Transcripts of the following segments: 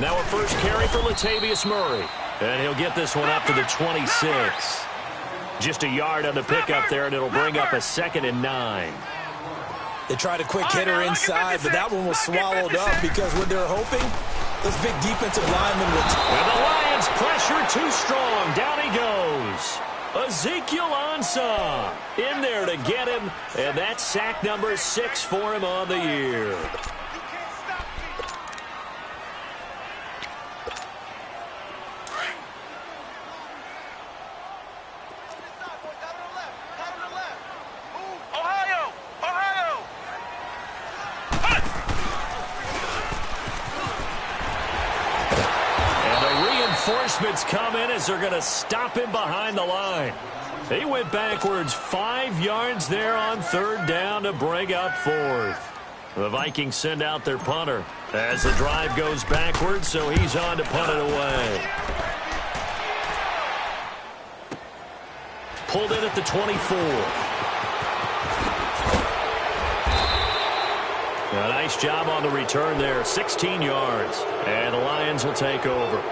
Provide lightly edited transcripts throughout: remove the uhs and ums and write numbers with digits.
Now a first carry for Latavius Murray. And he'll get this one up to the 26. Just a yard on the pickup there, and it'll bring up a 2nd and 9. They tried a quick hitter inside, but that one was swallowed up because when they're hoping, those big defensive linemen will... And the Lions pressure too strong. Down he goes. Ezekiel Ansah in there to get him, and that's sack number 6 for him on the year. Reinforcements come in as they're going to stop him behind the line. He went backwards 5 yards there on 3rd down to bring up 4th. The Vikings send out their punter as the drive goes backwards, so he's on to punt it away. Pulled in at the 24. A nice job on the return there, 16 yards. And the Lions will take over.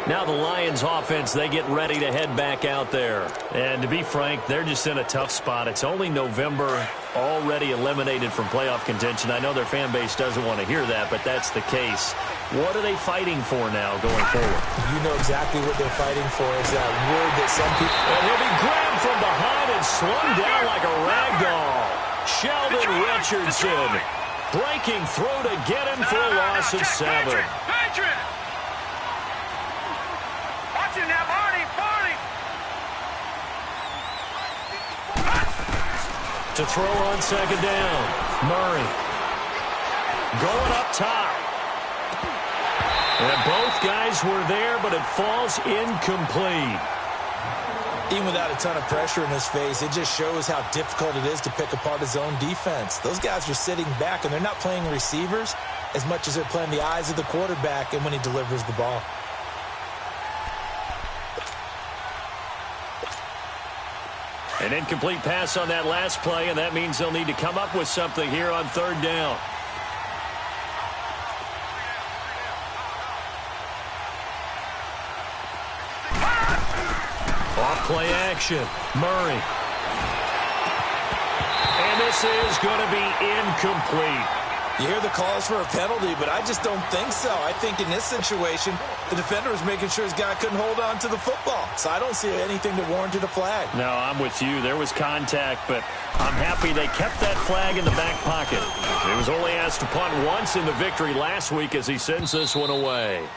Now the Lions offense, they get ready to head back out there. And to be frank, they're just in a tough spot. It's only November, already eliminated from playoff contention. I know their fan base doesn't want to hear that, but that's the case. What are they fighting for now going forward? You know exactly what they're fighting for is that word that some people... And he'll be grabbed from behind and slung down like a rag doll. Sheldon Richardson breaking through to get him for a loss of 7. To throw on 2nd down. Murray going up top. And both guys were there, but it falls incomplete. Even without a ton of pressure in his face, it just shows how difficult it is to pick apart his own defense. Those guys are sitting back, and they're not playing receivers as much as they're playing the eyes of the quarterback and when he delivers the ball. An incomplete pass on that last play, and that means they'll need to come up with something here on 3rd down. Off play action. Murray. And this is going to be incomplete. You hear the calls for a penalty, but I just don't think so. I think in this situation, the defender was making sure his guy couldn't hold on to the football. So I don't see anything that warranted a flag. No, I'm with you. There was contact, but I'm happy they kept that flag in the back pocket. He was only asked to punt once in the victory last week as he sends this one away.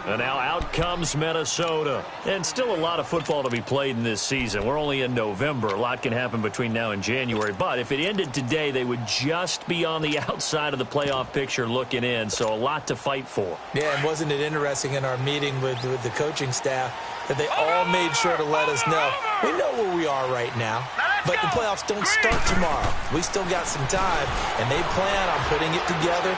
And now out comes Minnesota. And still a lot of football to be played in this season. We're only in November. A lot can happen between now and January. But if it ended today, they would just be on the outside of the playoff picture looking in. So a lot to fight for. Yeah, and wasn't it interesting in our meeting with the coaching staff that they all made sure to let us know, we know where we are right now, but the playoffs don't start tomorrow. We still got some time, and they plan on putting it together,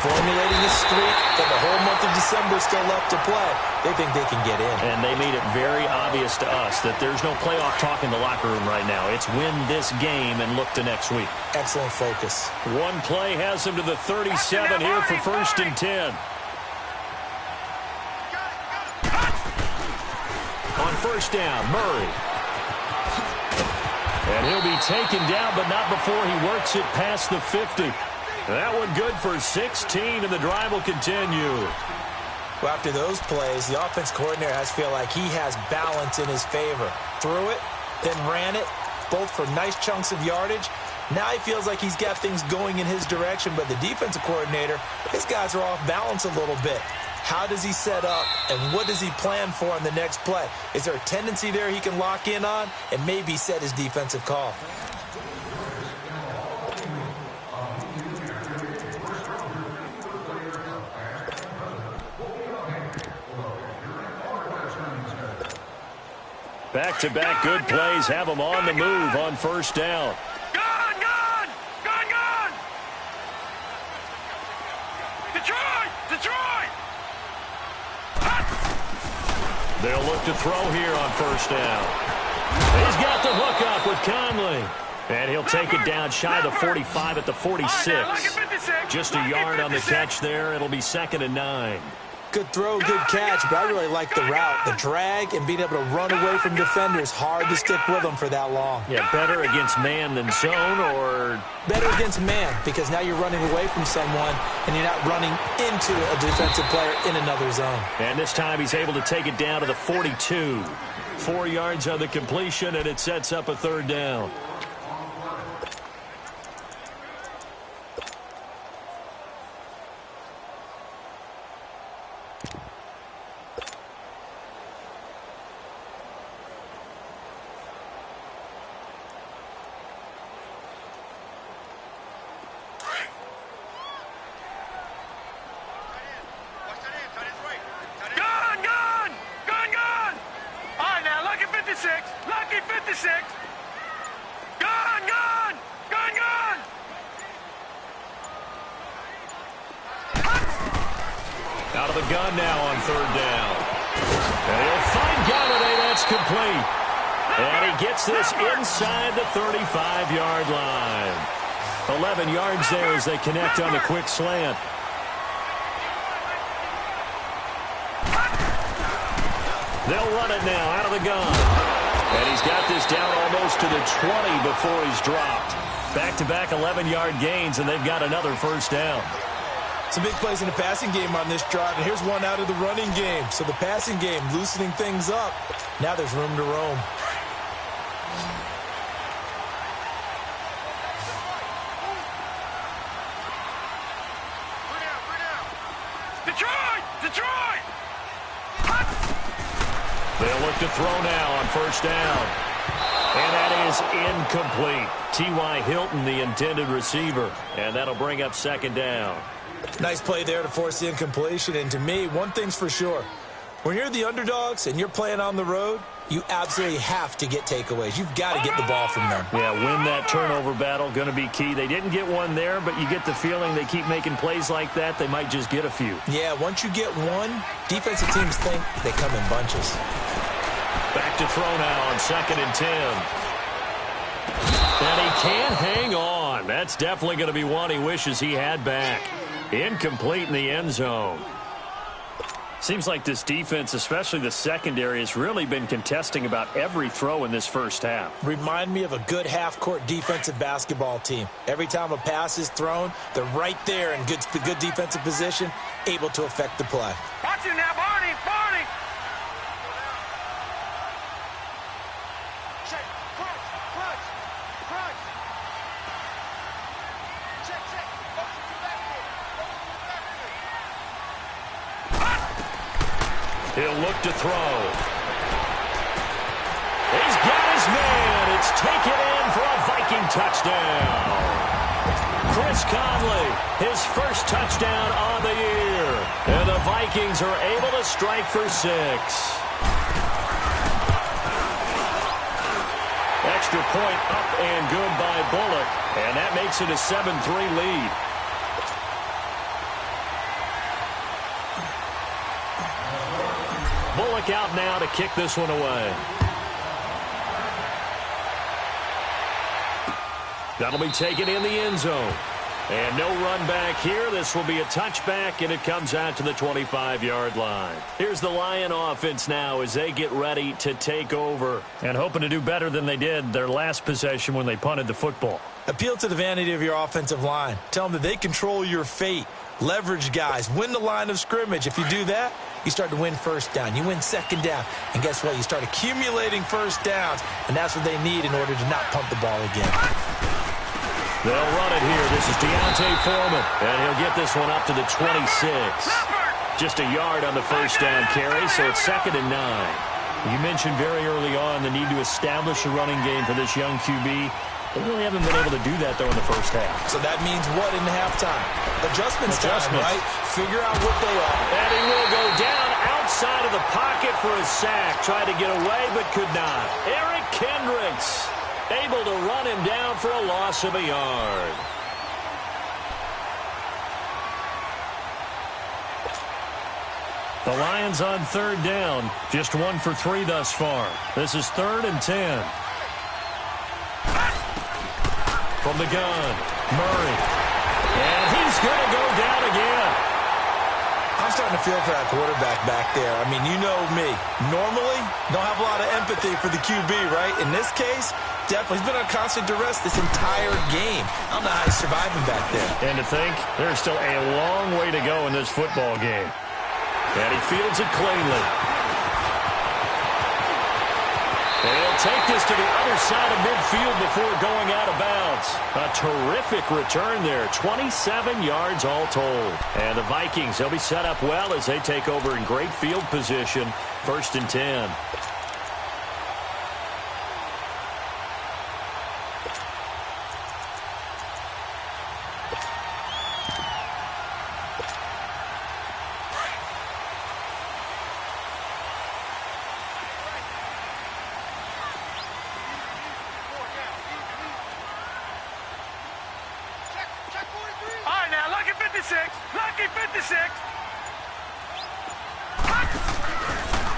formulating a streak, that the whole month of December still left to play. They think they can get in. And they made it very obvious to us that there's no playoff talk in the locker room right now. It's win this game and look to next week. Excellent focus. One play has them to the 37 here for 1st and 10. On 1st down, Murray. And he'll be taken down, but not before he works it past the 50. That one good for 16, and the drive will continue. Well, after those plays, the offense coordinator has to feel like he has balance in his favor. Threw it, then ran it, both for nice chunks of yardage. Now he feels like he's got things going in his direction, but the defensive coordinator, his guys are off balance a little bit. How does he set up, and what does he plan for on the next play? Is there a tendency there he can lock in on and maybe set his defensive call? Back-to-back good plays have them on the move on 1st down. Gone! Detroit! They'll look to throw here on 1st down. He's got the hook up with Conley. And he'll take it down shy of the 45 at the 46. Just a yard on the catch there. It'll be 2nd and 9. Good throw, good catch, but I really like the route. The drag and being able to run away from defenders. Hard to stick with them for that long. Yeah, better against man than zone, or? Better against man, because now you're running away from someone and you're not running into a defensive player in another zone. And this time he's able to take it down to the 42. 4 yards on the completion, and it sets up a 3rd down. Out of the gun now on 3rd down. And he'll find Galladay. That's complete. And he gets this inside the 35-yard line. 11 yards there as they connect on the quick slant. They'll run it now out of the gun. And he's got this down almost to the 20 before he's dropped. Back-to-back 11-yard gains, and they've got another 1st down. Some big plays in the passing game on this drive, and here's one out of the running game. So the passing game loosening things up. Now there's room to roam. Detroit! They'll look to throw now on 1st down. And that is incomplete. T.Y. Hilton, the intended receiver. And that'll bring up 2nd down. Nice play there to force the incompletion. And to me, one thing's for sure. When you're the underdogs and you're playing on the road, you absolutely have to get takeaways. You've got to get the ball from them. Yeah, win that turnover battle, going to be key. They didn't get one there, but you get the feeling they keep making plays like that, they might just get a few. Yeah, once you get one, defensive teams think they come in bunches. Back to throw now on 2nd and 10. And he can't hang on. That's definitely going to be one he wishes he had back. Incomplete in the end zone. Seems like this defense, especially the secondary, has really been contesting about every throw in this first half. Remind me of a good half-court defensive basketball team. Every time a pass is thrown, they're right there in good defensive position, able to affect the play. Watch it now, Barney! Check, crunch. Check. Motion to backfield. He'll look to throw. He's got his man. It's taken in for a Viking touchdown. Chris Conley, his first touchdown on the year. And the Vikings are able to strike for 6. Extra point up and good by Bullock. And that makes it a 7-3 lead. Bullock out now to kick this one away. That'll be taken in the end zone. And no run back here. This will be a touchback, and it comes out to the 25-yard line. Here's the Lion offense now as they get ready to take over. And hoping to do better than they did their last possession when they punted the football. Appeal to the vanity of your offensive line. Tell them that they control your fate. Leverage guys. Win the line of scrimmage. If you do that, you start to win 1st down. You win 2nd down. And guess what? You start accumulating 1st downs. And that's what they need in order to not punt the ball again. They'll run it here. This is Deontay Foreman. And he'll get this one up to the 26. Just a yard on the 1st down carry, so it's 2nd and 9. You mentioned very early on the need to establish a running game for this young QB. They really haven't been able to do that, though, in the first half. So that means what in halftime? Adjustments time, right? Figure out what they are. And he will go down outside of the pocket for a sack. Tried to get away, but could not. Eric Kendricks able to run him down for a loss of a yard. The Lions on 3rd down. Just 1 for 3 thus far. This is 3rd and 10. From the gun, Murray. And he's going to go down again. I'm starting to feel for that quarterback back there. I mean, you know me. Normally, don't have a lot of empathy for the QB, right? In this case, definitely. He's been under constant duress this entire game. I don't know how he's surviving back there. And to think, there's still a long way to go in this football game. And he fields it cleanly. They'll take this to the other side of midfield before going out of bounds. A terrific return there, 27 yards all told. And the Vikings, they'll be set up well as they take over in great field position, 1st and 10.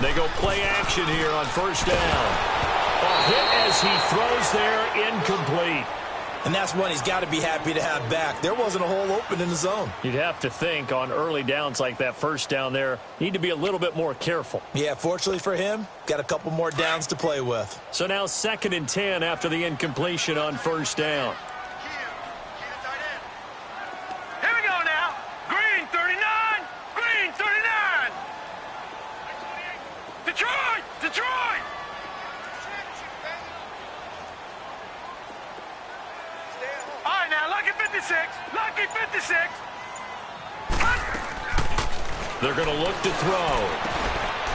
They go play action here on 1st down. A hit as he throws there, incomplete. And that's one he's got to be happy to have back. There wasn't a hole open in the zone. You'd have to think on early downs like that 1st down there, need to be a little bit more careful. Yeah, fortunately for him, got a couple more downs to play with. So now 2nd and 10 after the incompletion on 1st down. Here we go now. Green 39. Green 39. Detroit! Detroit! All right, now, Lucky 56. Lucky 56. They're going to look to throw.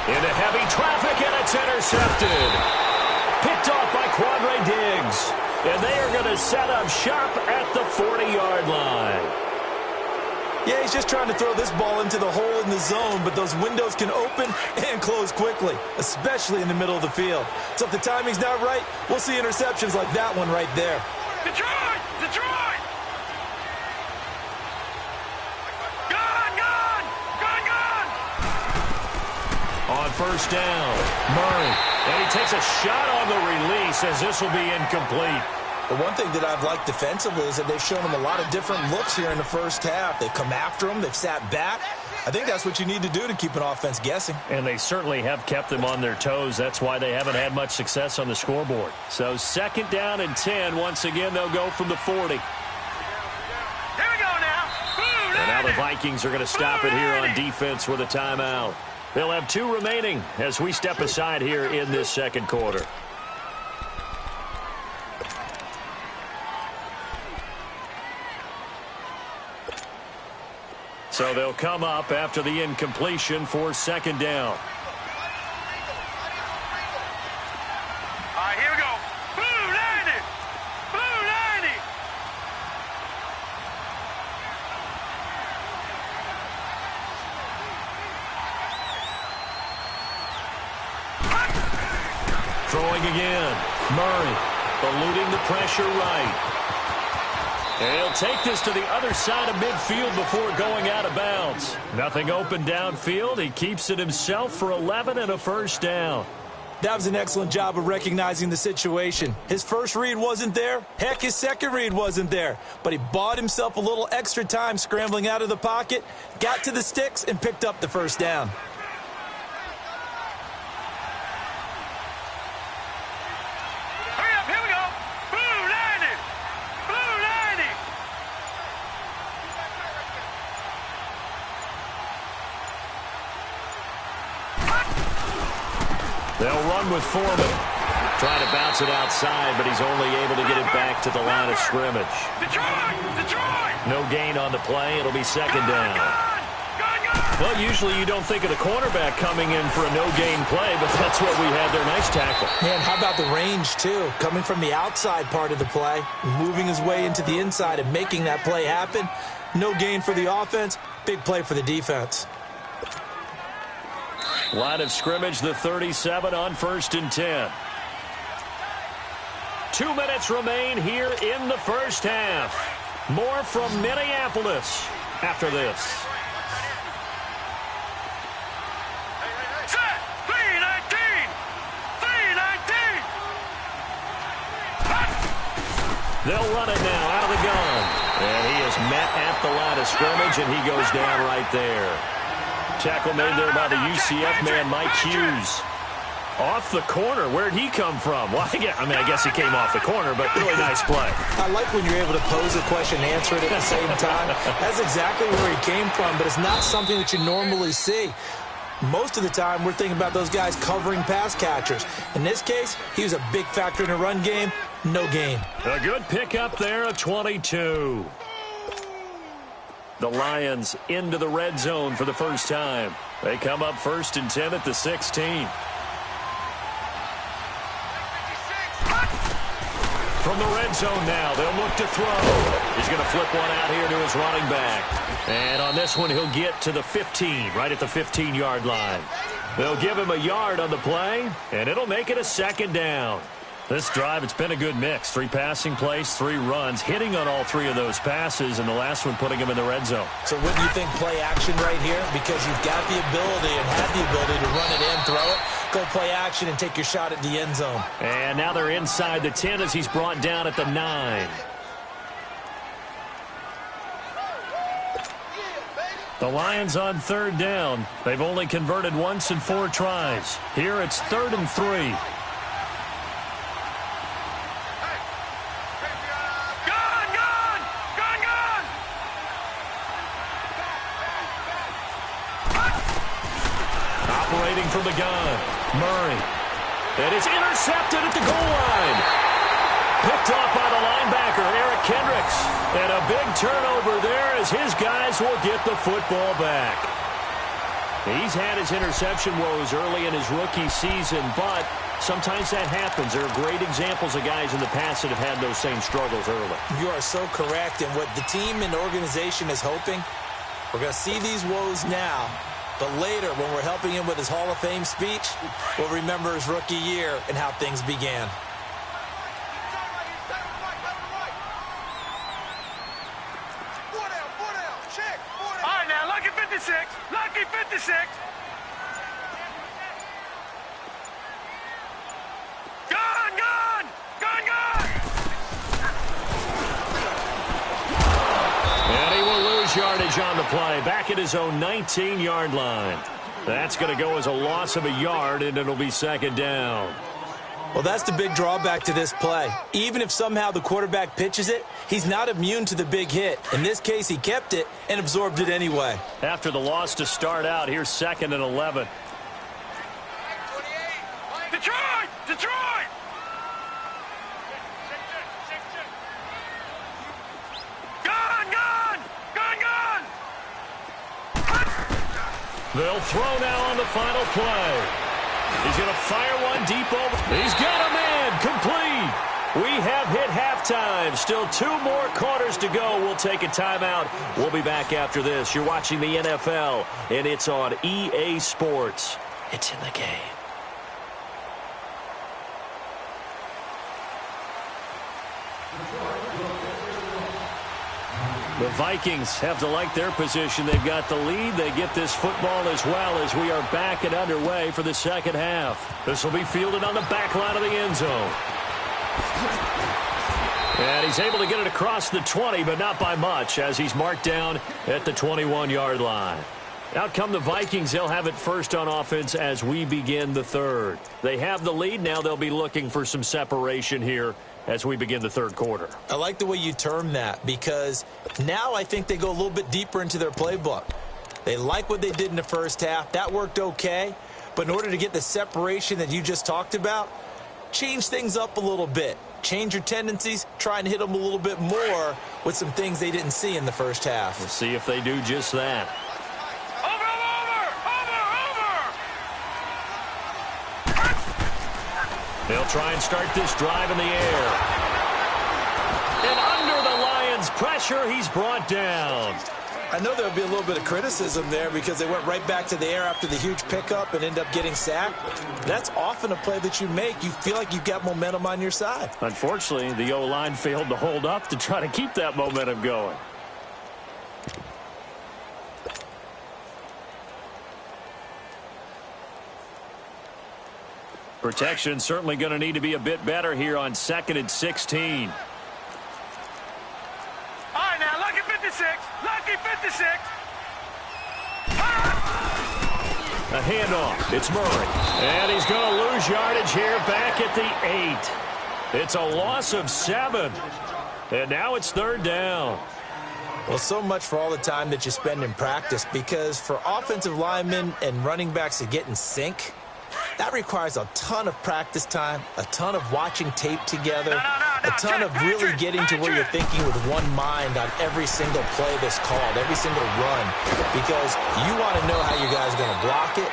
Into heavy traffic, and it's intercepted. Picked off by Quadre Diggs. And they are going to set up shop at the 40-yard line. Yeah, he's just trying to throw this ball into the hole in the zone, but those windows can open and close quickly, especially in the middle of the field. So if the timing's not right, we'll see interceptions like that one right there. Detroit! Detroit! Gun! Gun! Gun! Gun! On 1st down, Murray. And he takes a shot on the release as this will be incomplete. The one thing that I've liked defensively is that they've shown him a lot of different looks here in the 1st half. They've come after him. They've sat back. I think that's what you need to do to keep an offense guessing. And they certainly have kept them on their toes. That's why they haven't had much success on the scoreboard. So 2nd down and 10. Once again, they'll go from the 40. Here we go now. And now the Vikings are going to stop it here on defense with a timeout. They'll have 2 remaining as we step aside here in this 2nd quarter. So they'll come up after the incompletion for 2nd down. All right, here we go. Blue 90. Blue 90. Throwing again. Murray eluding the pressure right. And he'll take this to the other side of midfield before going out of bounds. Nothing open downfield. He keeps it himself for 11 and a 1st down. That was an excellent job of recognizing the situation. His first read wasn't there. Heck, his second read wasn't there. But he bought himself a little extra time scrambling out of the pocket, got to the sticks, and picked up the 1st down. They'll run with Foreman. Trying to bounce it outside, but he's only able to get it back to the line of scrimmage. Detroit! Detroit! No gain on the play. It'll be 2nd down. Well, usually you don't think of the cornerback coming in for a no-gain play, but that's what we had there. Nice tackle. Man, how about the range, too? Coming from the outside part of the play, moving his way into the inside and making that play happen. No gain for the offense, big play for the defense. Line of scrimmage, the 37 on 1st and 10. 2 minutes remain here in the 1st half. More from Minneapolis after this. Set! 319! 319! They'll run it now out of the gun. And he is met at the line of scrimmage, and he goes down right there. Tackle made there by the UCF man, Mike Hughes. Off the corner. Where'd he come from? Well, I guess he came off the corner, but really nice play. I like when you're able to pose a question and answer it at the same time. That's exactly where he came from, but it's not something that you normally see. Most of the time, we're thinking about those guys covering pass catchers. In this case, he was a big factor in the run game. No gain. A good pickup there of 22. The Lions into the red zone for the first time. They come up 1st and 10 at the 16. From the red zone now, they'll look to throw. He's going to flip one out here to his running back. And on this one, he'll get to the 15, right at the 15-yard line. They'll give him a yard on the play, and it'll make it a 2nd down. This drive, it's been a good mix. 3 passing plays, 3 runs, hitting on all 3 of those passes, and the last one putting him in the red zone. So wouldn't you think play action right here? Because you've got the ability and have the ability to run it in, throw it, go play action, and take your shot at the end zone. And now they're inside the 10 as he's brought down at the 9. The Lions on 3rd down. They've only converted once in 4 tries. Here it's 3rd and 3. Operating from the gun, Murray. It is intercepted at the goal line. Picked off by the linebacker, Eric Kendricks. And a big turnover there as his guys will get the football back. He's had his interception woes early in his rookie season, but sometimes that happens. There are great examples of guys in the past that have had those same struggles early. You are so correct. And what the team and organization is hoping, we're going to see these woes now. But later, when we're helping him with his Hall of Fame speech, we'll remember his rookie year and how things began. All right, now, lucky 56. Lucky 56. Gun! And he will lose yardage on the play, back at his own 19-yard line. That's going to go as a loss of a yard, and it'll be 2nd down. Well, that's the big drawback to this play. Even if somehow the quarterback pitches it, he's not immune to the big hit. In this case, he kept it and absorbed it anyway. After the loss to start out, here's 2nd and 11. Detroit! They'll throw now on the final play. He's going to fire one deep over. He's got a man complete. We have hit halftime. Still 2 more quarters to go. We'll take a timeout. We'll be back after this. You're watching the NFL, and it's on EA Sports. It's in the game. The Vikings have to like their position. They've got the lead. They get this football as well as we are back and underway for the 2nd half. This will be fielded on the back line of the end zone. And he's able to get it across the 20, but not by much as he's marked down at the 21-yard line. Out come the Vikings. They'll have it first on offense as we begin the 3rd. They have the lead. Now they'll be looking for some separation here as we begin the 3rd quarter. I like the way you term that because now I think they go a little bit deeper into their playbook. They like what they did in the first half. That worked okay. But in order to get the separation that you just talked about, change things up a little bit. Change your tendencies. Try and hit them a little bit more with some things they didn't see in the first half. We'll see if they do just that. They'll try and start this drive in the air. And under the Lions' pressure, he's brought down. I know there'll be a little bit of criticism there because they went right back to the air after the huge pickup and end up getting sacked. That's often a play that you make. You feel like you've got momentum on your side. Unfortunately, the O-line failed to hold up to try to keep that momentum going. Protection certainly going to need to be a bit better here on 2nd and 16. 56. Lucky 56. A handoff. It's Murray. And he's going to lose yardage here back at the 8. It's a loss of 7. And now it's 3rd down. Well, so much for all the time that you spend in practice, because for offensive linemen and running backs to get in sync, that requires a ton of practice time, a ton of watching tape together, a ton of really getting to where you're thinking with one mind on every single play that's called, every single run, because you want to know how your guy's going to block it.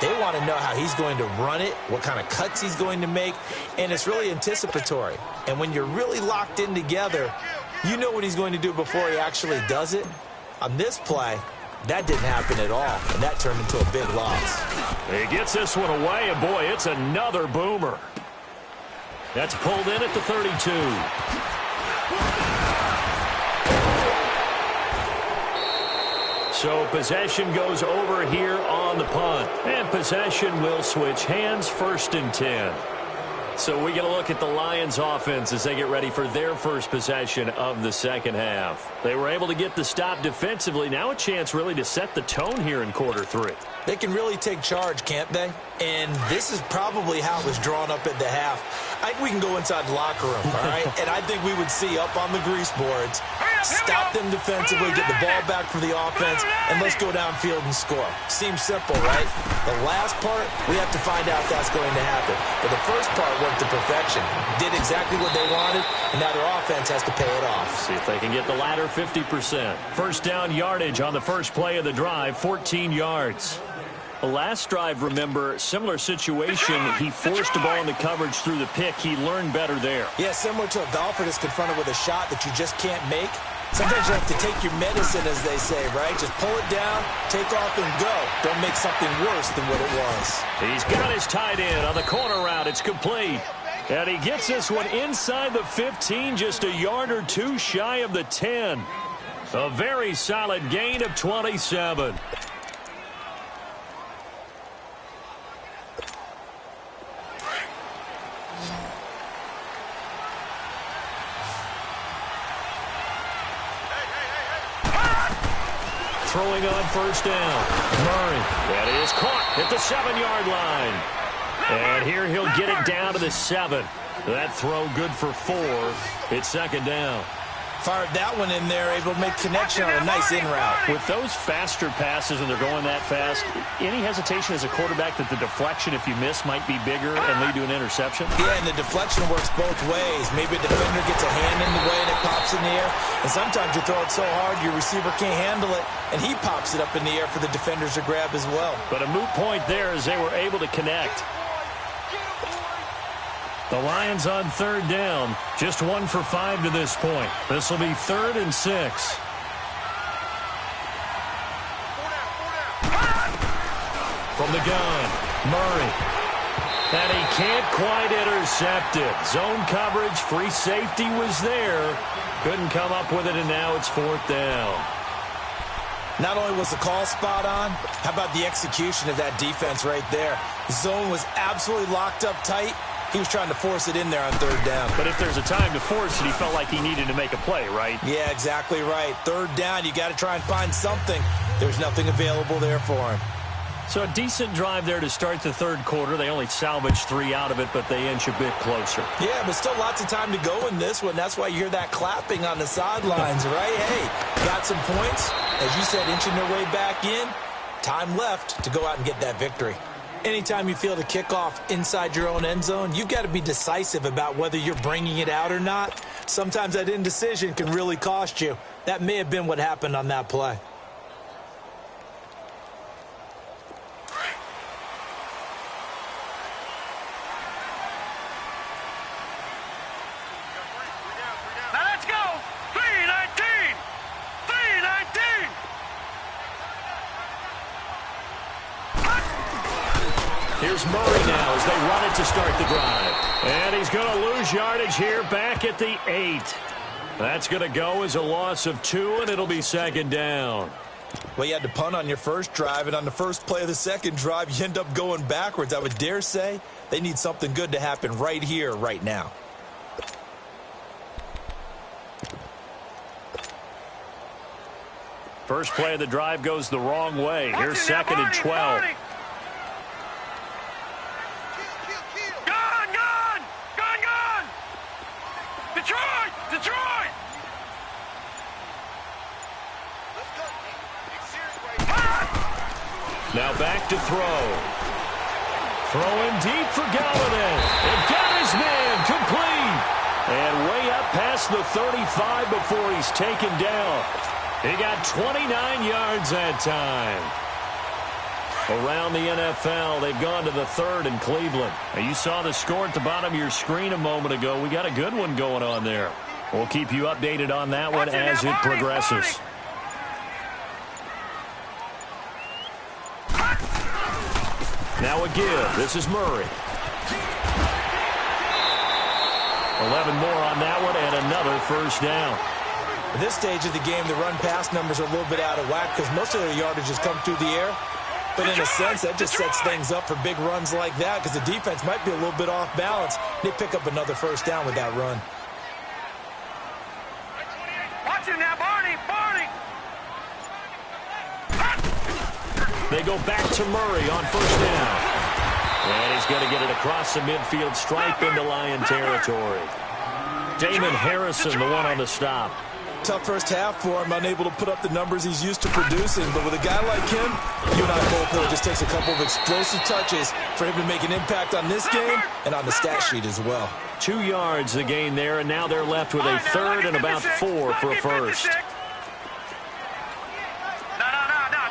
They want to know how he's going to run it, what kind of cuts he's going to make, and it's really anticipatory. And when you're really locked in together, you know what he's going to do before he actually does it. On this play, that didn't happen at all, and that turned into a big loss. He gets this one away, and boy, it's another boomer. That's pulled in at the 32. So possession goes over here on the punt. And possession will switch hands, 1st and 10. So we get a look at the Lions offense as they get ready for their first possession of the second half. They were able to get the stop defensively. Now a chance really to set the tone here in quarter 3. They can really take charge, can't they? And this is probably how it was drawn up at the half. I think we can go inside the locker room, all right? And I think we would see up on the grease boards, stop them defensively, get the ball back for the offense, and let's go downfield and score. Seems simple, right? The last part, we have to find out if that's going to happen. But the first part worked to perfection. Did exactly what they wanted, and now their offense has to pay it off. See if they can get the latter 50%. First down yardage on the first play of the drive, 14 yards. The last drive, remember, similar situation. He forced the ball into coverage through the pick. He learned better there. Yeah, similar to a golfer that's confronted with a shot that you just can't make. Sometimes you have to take your medicine, as they say, right? Just pull it down, take off, and go. Don't make something worse than what it was. He's got his tight end on the corner route. It's complete. And he gets this one inside the 15, just a yard or two shy of the 10. A very solid gain of 27. Throwing on first down. Murray. That is caught at the 7-yard line. And here he'll get it down to the 7. That throw good for 4. It's 2nd down. Fired that one in there, able to make connection on a nice in route. With those faster passes and they're going that fast, any hesitation as a quarterback that the deflection, if you miss, might be bigger and lead to an interception? Yeah, and the deflection works both ways. Maybe a defender gets a hand in the way and it pops in the air. And sometimes you throw it so hard your receiver can't handle it, and he pops it up in the air for the defenders to grab as well. But a moot point there as they were able to connect. The Lions on 3rd down. Just 1 for 5 to this point. This will be 3rd and 6. From the gun, Murray. And he can't quite intercept it. Zone coverage, free safety was there. Couldn't come up with it, and now it's 4th down. Not only was the call spot on, how about the execution of that defense right there? The zone was absolutely locked up tight. He was trying to force it in there on 3rd down. But if there's a time to force it, he felt like he needed to make a play, right? Yeah, exactly right. 3rd down, you got to try and find something. There's nothing available there for him. So a decent drive there to start the 3rd quarter. They only salvaged 3 out of it, but they inch a bit closer. Yeah, but still lots of time to go in this one. That's why you hear that clapping on the sidelines, right? Hey, got some points. As you said, inching their way back in. Time left to go out and get that victory. Anytime you feel the kickoff inside your own end zone, you've got to be decisive about whether you're bringing it out or not. Sometimes that indecision can really cost you. That may have been what happened on that play. Now let's go. 319. 319. Here's Murray now as they run it to start the drive. And he's going to lose yardage here back at the 8. That's going to go as a loss of 2, and it'll be 2nd down. Well, you had to punt on your first drive, and on the first play of the second drive, you end up going backwards. I would dare say they need something good to happen right here, right now. First play of the drive goes the wrong way. Here's second and 12. Gun! Detroit! Now back to throw. Throwing deep for Galladay. And got his man complete. And way up past the 35 before he's taken down. He got 29 yards that time. Around the NFL, they've gone to the third in Cleveland. Now, you saw the score at the bottom of your screen a moment ago. We got a good one going on there. We'll keep you updated on that one as it progresses. Now a give. This is Murray. 11 more on that one and another first down. At this stage of the game, the run-pass numbers are a little bit out of whack because most of their yardage has come through the air. But in a sense, that just sets things up for big runs like that because the defense might be a little bit off balance. They pick up another first down with that run. Watch him now, Barney! They go back to Murray on first down. And he's going to get it across the midfield stripe into Lion territory. Damon Harrison, the one on the stop. Tough first half for him, unable to put up the numbers he's used to producing. But with a guy like him, you and I both know it just takes a couple of explosive touches for him to make an impact on this game and on the stat sheet as well. 2 yards the gain there, and now they're left with a third and about 4 for a first. No,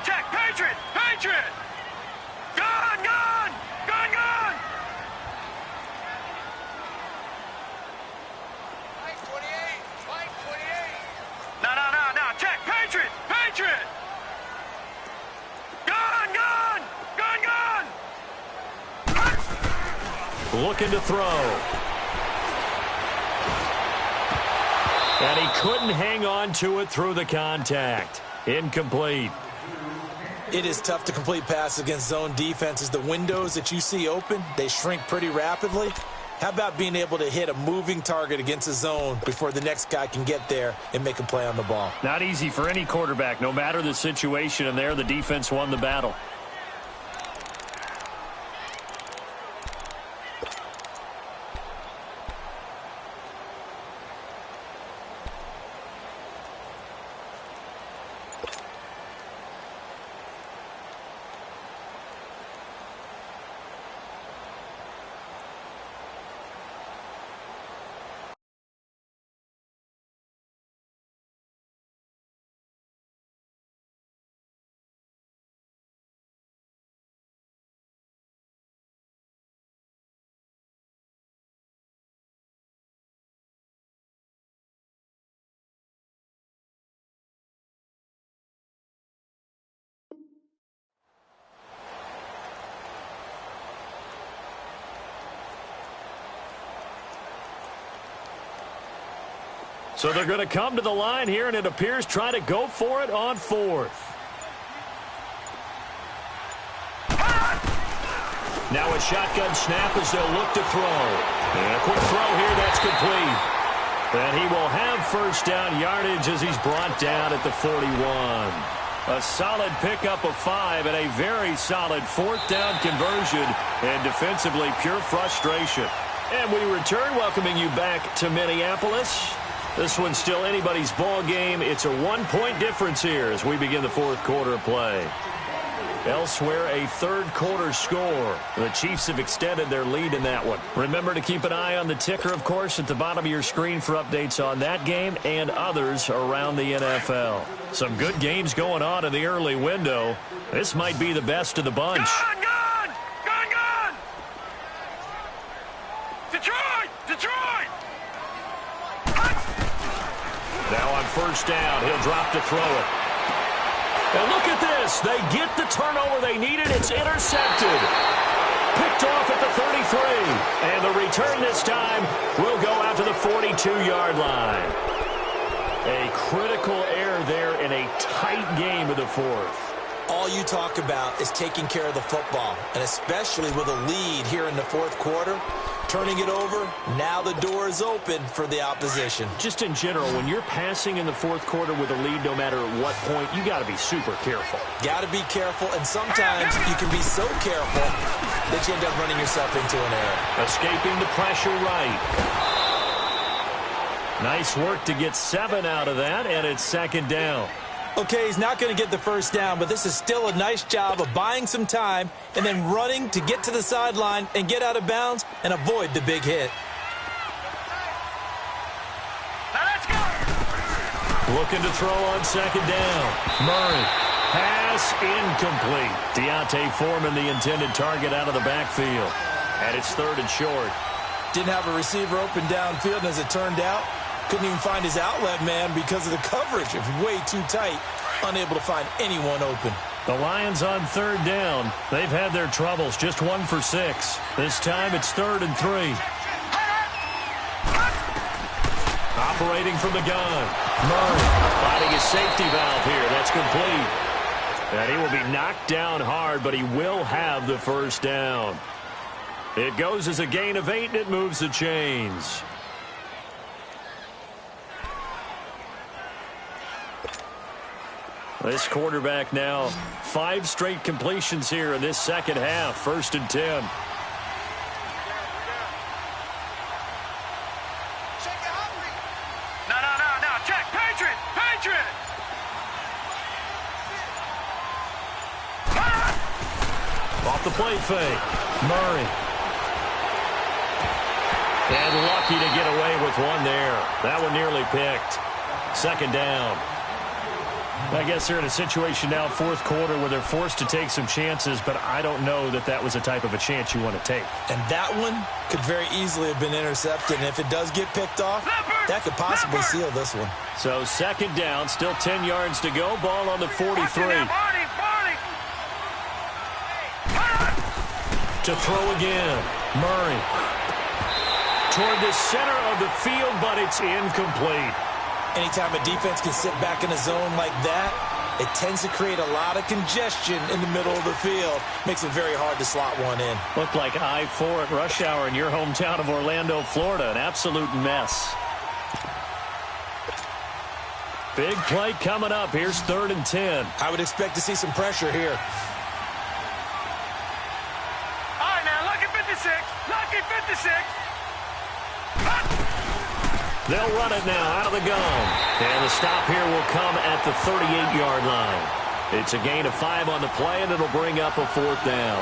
check, Patriot! Gun! No, check, Patriot! Gun! Looking to throw. And he couldn't hang on to it through the contact. Incomplete. It is tough to complete passes against zone defenses. The windows that you see open, they shrink pretty rapidly. How about being able to hit a moving target against a zone before the next guy can get there and make a play on the ball? Not easy for any quarterback, no matter the situation, and there the defense won the battle. So they're going to come to the line here, and it appears trying to go for it on fourth. Now a shotgun snap as they'll look to throw. And a quick throw here, that's complete. And he will have first down yardage as he's brought down at the 41. A solid pickup of 5 and a very solid fourth down conversion. And defensively, pure frustration. And we return, welcoming you back to Minneapolis. This one's still anybody's ball game. It's a 1-point difference here as we begin the fourth quarter of play. Elsewhere, a third quarter score. The Chiefs have extended their lead in that one. Remember to keep an eye on the ticker, of course, at the bottom of your screen for updates on that game and others around the NFL. Some good games going on in the early window. This might be the best of the bunch. Gun! Detroit! Now on first down, he'll drop to throw it. And look at this. They get the turnover they needed. It's intercepted. Picked off at the 33. And the return this time will go out to the 42-yard line. A critical error there in a tight game of the fourth. All you talk about is taking care of the football, and especially with a lead here in the fourth quarter. Turning it over, now the door is open for the opposition. Just in general, when you're passing in the fourth quarter with a lead, no matter at what point, you got to be super careful. Got to be careful, and sometimes you can be so careful that you end up running yourself into an error. Escaping the pressure right. Nice work to get 7 out of that, and it's second down. Okay, he's not going to get the first down, but this is still a nice job of buying some time and then running to get to the sideline and get out of bounds and avoid the big hit. Now let's go. Looking to throw on second down. Murray. Pass incomplete. Deontay Foreman, the intended target, out of the backfield. And it's third and short. Didn't have a receiver open downfield, and as it turned out, couldn't even find his outlet man because of the coverage. It was way too tight. Unable to find anyone open. The Lions on third down. They've had their troubles. Just 1 for 6. This time it's 3rd and 3. Operating from the gun. Murray finding his safety valve here. That's complete. And he will be knocked down hard, but he will have the first down. It goes as a gain of 8, and it moves the chains. This quarterback now 5 straight completions here in this second half. 1st and 10. No. Check. Patriot. Off the play fake. Murray. And lucky to get away with one there. That one nearly picked. Second down. I guess they're in a situation now, fourth quarter, where they're forced to take some chances, but I don't know that that was the type of a chance you want to take. And that one could very easily have been intercepted, and if it does get picked off, that could possibly seal this one. So second down, still 10 yards to go, ball on the 43. To throw again, Murray. Toward the center of the field, but it's incomplete. Anytime a defense can sit back in a zone like that, it tends to create a lot of congestion in the middle of the field. Makes it very hard to slot one in. Looked like I-4 at rush hour in your hometown of Orlando, Florida. An absolute mess. Big play coming up. Here's 3rd and 10. I would expect to see some pressure here. All right, now, lucky 56. Lucky 56. They'll run it now out of the gun. And the stop here will come at the 38-yard line. It's a gain of 5 on the play, and it'll bring up a 4th down.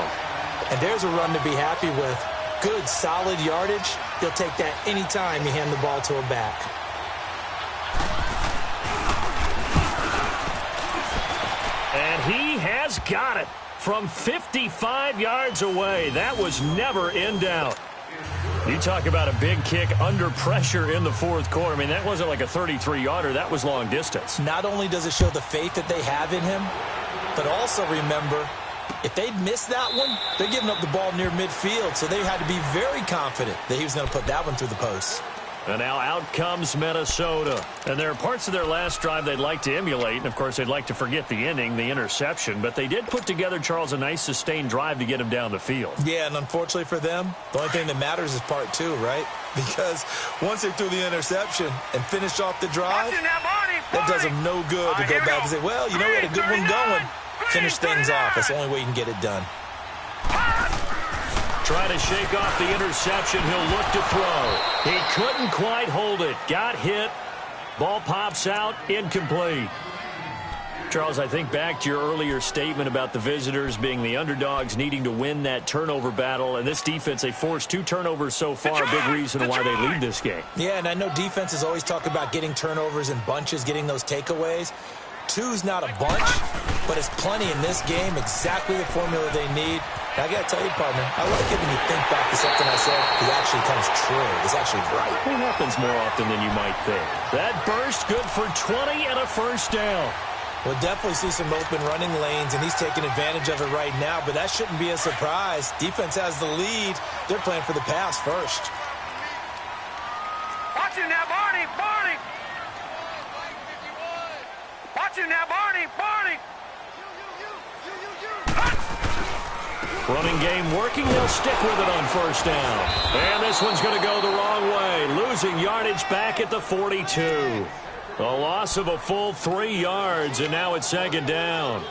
And there's a run to be happy with. Good, solid yardage. He'll take that anytime you hand the ball to a back. And he has got it from 55 yards away. That was never in doubt. You talk about a big kick under pressure in the fourth quarter. I mean, that wasn't like a 33-yarder. That was long distance. Not only does it show the faith that they have in him, but also remember, if they'd missed that one, they're giving up the ball near midfield, so they had to be very confident that he was going to put that one through the post. And now out comes Minnesota. And there are parts of their last drive they'd like to emulate. And, of course, they'd like to forget the ending, the interception. But they did put together, Charles, a nice sustained drive to get him down the field. Yeah, and unfortunately for them, the only thing that matters is part 2, right? Because once they threw the interception and finished off the drive, that does them no good to go back and say, well, you know, we had a good one going. Finish things off. That's the only way you can get it done. Trying to shake off the interception. He'll look to throw. He couldn't quite hold it. Got hit. Ball pops out. Incomplete. Charles, I think back to your earlier statement about the visitors being the underdogs, needing to win that turnover battle. And this defense, they forced 2 turnovers so far. Big reason why they lead this game. Yeah, and I know defenses always talk about getting turnovers in bunches, getting those takeaways. 2's not a bunch, but it's plenty in this game. Exactly the formula they need. I got to tell you, partner, I like it when you think back to something I said. It actually comes true. It's actually right. It happens more often than you might think. That burst good for 20 and a first down. We'll definitely see some open running lanes, and he's taking advantage of it right now, but that shouldn't be a surprise. Defense has the lead. They're playing for the pass first. Watch him now, Barney. Watch him now, Barney. Running game working. They'll stick with it on first down. And this one's going to go the wrong way. Losing yardage back at the 42. A loss of a full 3 yards, and now it's second down.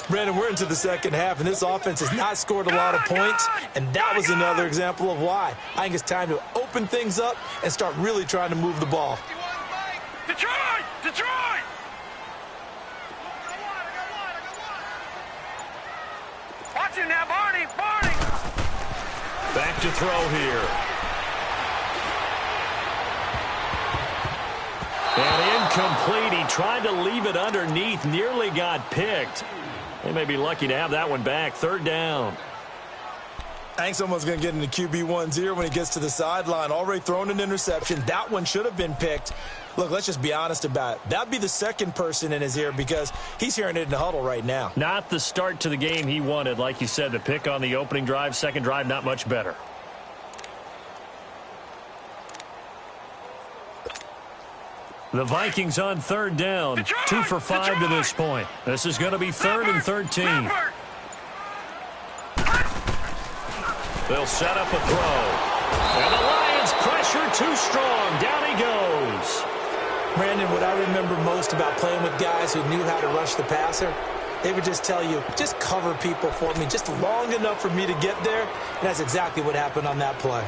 Brandon, we're into the second half, and this offense has not scored a lot of points, and that was another example of why. I think it's time to open things up and start really trying to move the ball. Detroit! Detroit! Watch it now, Barney! Barney! Back to throw here. And incomplete. He tried to leave it underneath, nearly got picked. They may be lucky to have that one back. Third down. I think someone's going to get into QB1's ear when he gets to the sideline. Already thrown an interception. That one should have been picked. Look, let's just be honest about it. That'd be the second person in his ear because he's hearing it in the huddle right now. Not the start to the game he wanted. Like you said, the pick on the opening drive, second drive, not much better. The Vikings on third down. Detroit! 2 for 5 Detroit! to this point. This is going to be third and 13. Leopard! They'll set up a throw. And the Lions pressure too strong. Down he goes. Brandon, what I remember most about playing with guys who knew how to rush the passer, they would just tell you, just cover people for me, just long enough for me to get there. And that's exactly what happened on that play.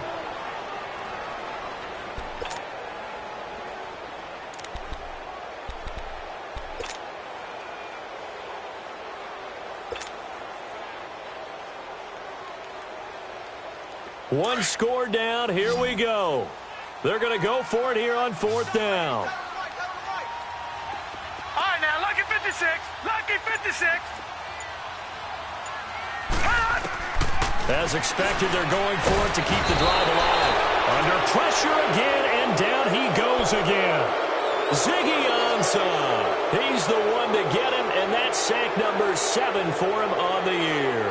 One score down. Here we go. They're going to go for it here on fourth down. All right, now, lucky 56. Lucky 56. As expected, they're going for it to keep the drive alive. Under pressure again, and down he goes again. Ziggy Ansah. He's the one to get him, and that's sack number 7 for him on the year.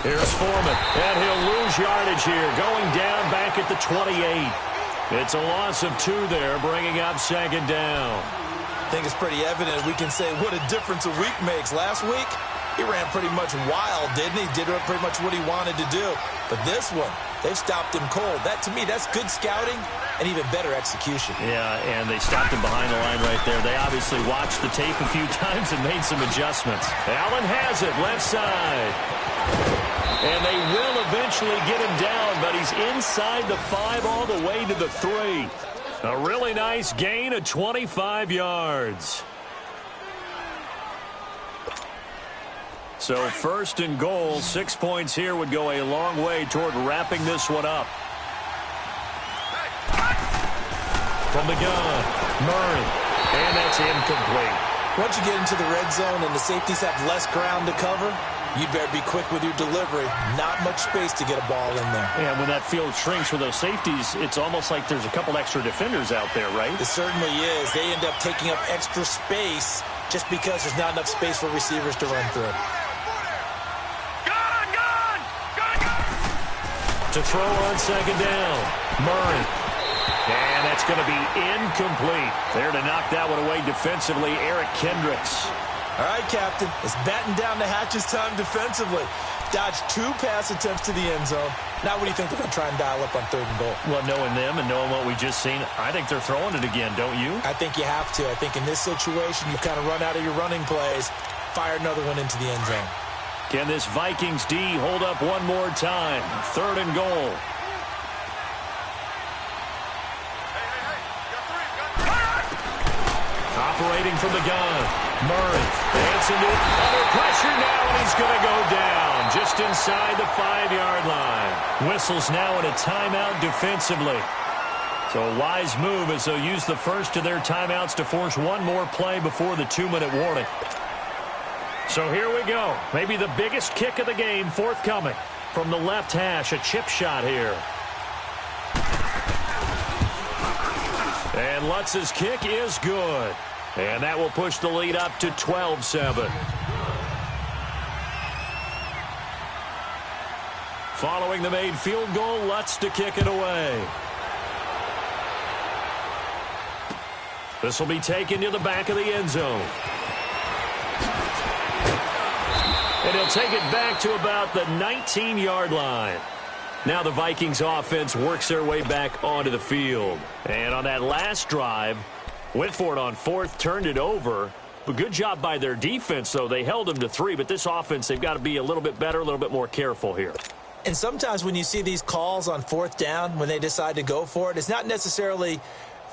Here's Foreman, and he'll lose yardage here, going down back at the 28. It's a loss of 2 there, bringing up second down. I think it's pretty evident we can say what a difference a week makes. Last week, he ran pretty much wild, didn't he? Did pretty much what he wanted to do. But this one, they've stopped him cold. That, to me, that's good scouting and even better execution. Yeah, and they stopped him behind the line right there. They obviously watched the tape a few times and made some adjustments. Allen has it, left side. And they will eventually get him down, but he's inside the 5 all the way to the 3. A really nice gain of 25 yards. So first and goal, 6 points here would go a long way toward wrapping this one up. From the gun, Murray, and that's incomplete. Once you get into the red zone and the safeties have less ground to cover, you'd better be quick with your delivery. Not much space to get a ball in there. And when that field shrinks with those safeties, it's almost like there's a couple extra defenders out there, right? It certainly is. They end up taking up extra space just because there's not enough space for receivers to run through. To throw on second down, Murray. And that's going to be incomplete. There to knock that one away defensively, Eric Kendricks. All right, Captain. It's batten down the hatches time defensively. Dodged 2 pass attempts to the end zone. Now what do you think they're going to try and dial up on third and goal? Well, knowing them and knowing what we just seen, I think they're throwing it again, don't you? I think you have to. I think in this situation, you kind of run out of your running plays, fire another one into the end zone. Can this Vikings D hold up one more time? Third and goal. Operating from the gun, Murray. Dancing to it. Under pressure now, and he's going to go down just inside the 5-yard line. Whistles now in a timeout defensively. So a wise move as they'll use the first of their timeouts to force one more play before the 2-minute warning. So here we go. Maybe the biggest kick of the game forthcoming. From the left hash, a chip shot here. And Lutz's kick is good. And that will push the lead up to 12-7. Following the made field goal, Lutz to kick it away. This will be taken to the back of the end zone. And he'll take it back to about the 19-yard line. Now the Vikings offense works their way back onto the field. And on that last drive, went for it on fourth, turned it over. But good job by their defense, though. They held them to 3, but this offense, they've got to be a little bit better, a little bit more careful here. And sometimes when you see these calls on fourth down, when they decide to go for it, it's not necessarily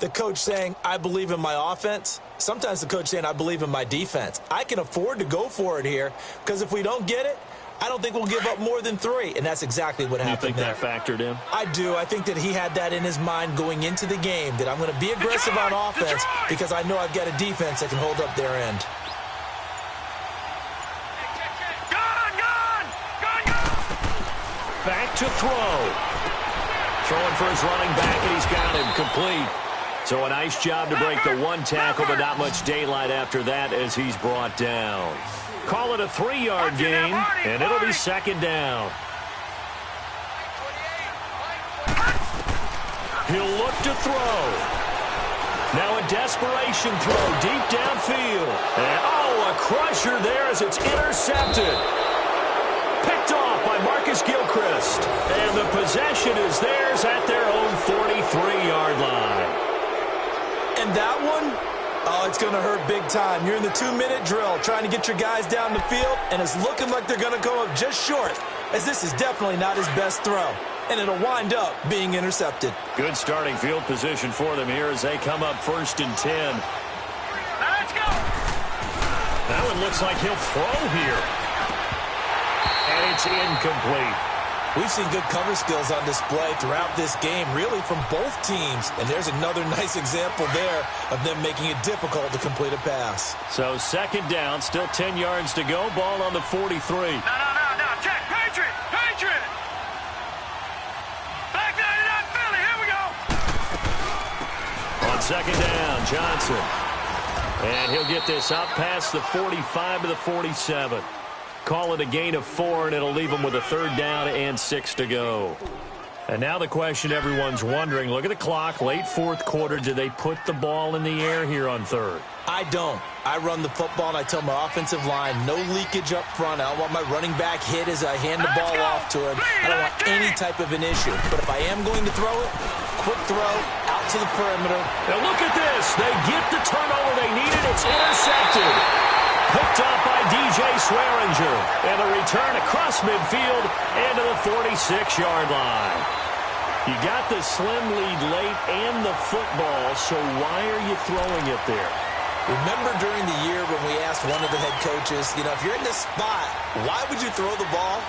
the coach saying, I believe in my offense. Sometimes the coach saying, I believe in my defense. I can afford to go for it here because if we don't get it, I don't think we'll give up more than 3. And that's exactly what happened there. You think that factored in? I do. I think that he had that in his mind going into the game, that I'm going to be aggressive on offense because I know I've got a defense that can hold up their end. Back to throw. Throwing for his running back, and he's got him complete. So a nice job to break the 1 tackle, but not much daylight after that as he's brought down. Call it a 3-yard gain, and it'll be second down. He'll look to throw. Now a desperation throw deep downfield. And, a crusher there as it's intercepted. Picked off by Marcus Gilchrist. And the possession is theirs at their own 43-yard line. And that one, it's going to hurt big time. You're in the 2-minute drill trying to get your guys down the field, and it's looking like they're going to go up just short, as this is definitely not his best throw. And it'll wind up being intercepted. Good starting field position for them here as they come up 1st and 10. Let's go. That one looks like he'll throw here. And it's incomplete. We've seen good cover skills on display throughout this game, really from both teams. And there's another nice example there of them making it difficult to complete a pass. So second down, still 10 yards to go. Ball on the 43. No. Check. Patriot. Back 99 Philly. Here we go. On second down, Johnson. And he'll get this up past the 45 to the 47. Call it a gain of 4, and it'll leave them with a 3rd down and 6 to go. And now the question everyone's wondering, look at the clock, late 4th quarter. Do they put the ball in the air here on 3rd? I don't. I run the football, and I tell my offensive line, no leakage up front. I don't want my running back hit as I hand the ball off to him. I don't want any type of an issue. But if I am going to throw it, quick throw, out to the perimeter. Now look at this. They get the turnover they needed. It's intercepted. Picked up by DJ Swearinger. And a return across midfield into the 46-yard line. You got the slim lead late and the football, so why are you throwing it there? Remember during the year when we asked one of the head coaches, if you're in this spot, why would you throw the ball?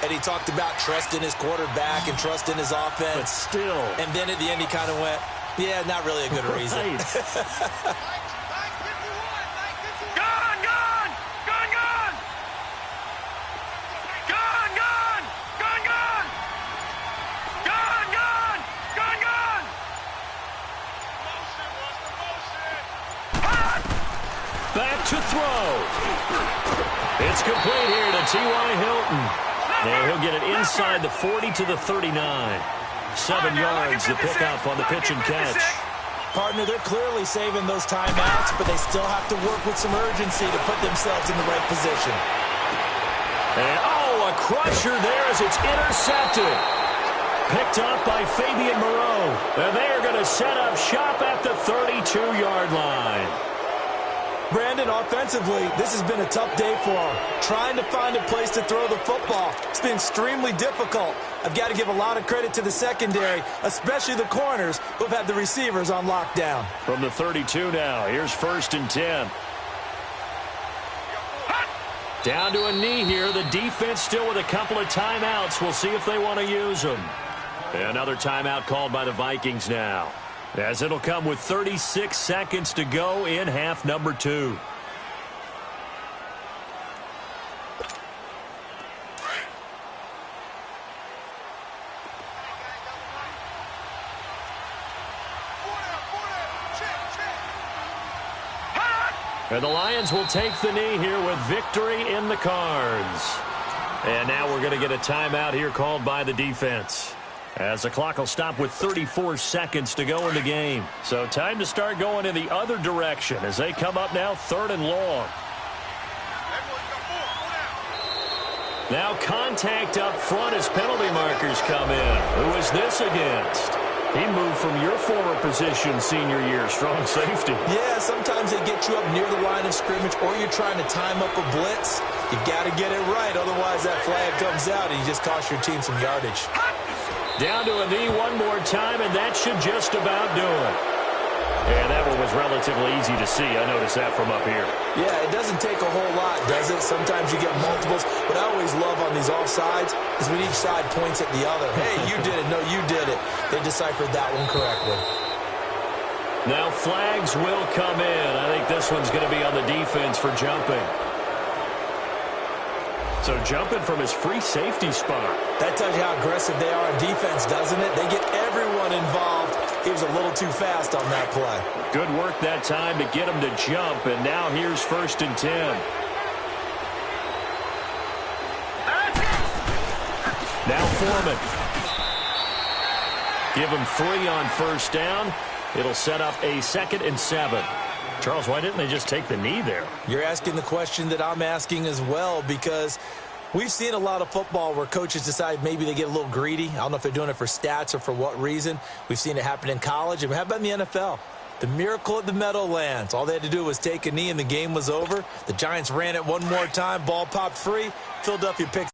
And he talked about trust in his quarterback and trust in his offense. But still. And then at the end he kind of went, yeah, not really a good reason. Back to throw. It's complete here to T.Y. Hilton. And he'll get it inside the 40 to the 39. 7 yards to pick up on the pitch and catch. Partner, they're clearly saving those timeouts, but they still have to work with some urgency to put themselves in the right position. And, a crusher there as it's intercepted. Picked up by Fabian Moreau. And they are going to set up shop at the 32-yard line. Brandon, offensively, this has been a tough day for him. Trying to find a place to throw the football. It's been extremely difficult. I've got to give a lot of credit to the secondary, especially the corners who've had the receivers on lockdown. From the 32 now, here's 1st and 10. Down to a knee here. The defense still with a couple of timeouts. We'll see if they want to use them. Another timeout called by the Vikings now, as it'll come with 36 seconds to go in half number 2. And the Lions will take the knee here with victory in the cards. And now we're going to get a timeout here called by the defense, as the clock will stop with 34 seconds to go in the game. So time to start going in the other direction as they come up now 3rd and long. Now contact up front as penalty markers come in. Who is this against? He moved from your former position senior year, strong safety. Yeah, sometimes they get you up near the line of scrimmage, or you're trying to time up a blitz. You got to get it right, otherwise that flag comes out and you just cost your team some yardage. Down to a knee one more time, and that should just about do it. And that one was relatively easy to see. I noticed that from up here. Yeah, it doesn't take a whole lot, does it? Sometimes you get multiples. What I always love on these offsides is when each side points at the other. Hey, you did it. No, you did it. They deciphered that one correctly. Now flags will come in. I think this one's going to be on the defense for jumping. So jumping from his free safety spot. That tells you how aggressive they are on defense, doesn't it? They get everyone involved. He was a little too fast on that play. Good work that time to get him to jump, and now here's 1st and 10. Now Foreman. Give him 3 on 1st down. It'll set up a 2nd and 7. Charles, why didn't they just take the knee there? You're asking the question that I'm asking as well, because we've seen a lot of football where coaches decide maybe they get a little greedy. I don't know if they're doing it for stats or for what reason. We've seen it happen in college. And how about in the NFL? The miracle at the Meadowlands. All they had to do was take a knee and the game was over. The Giants ran it one more time. Ball popped free. Philadelphia picks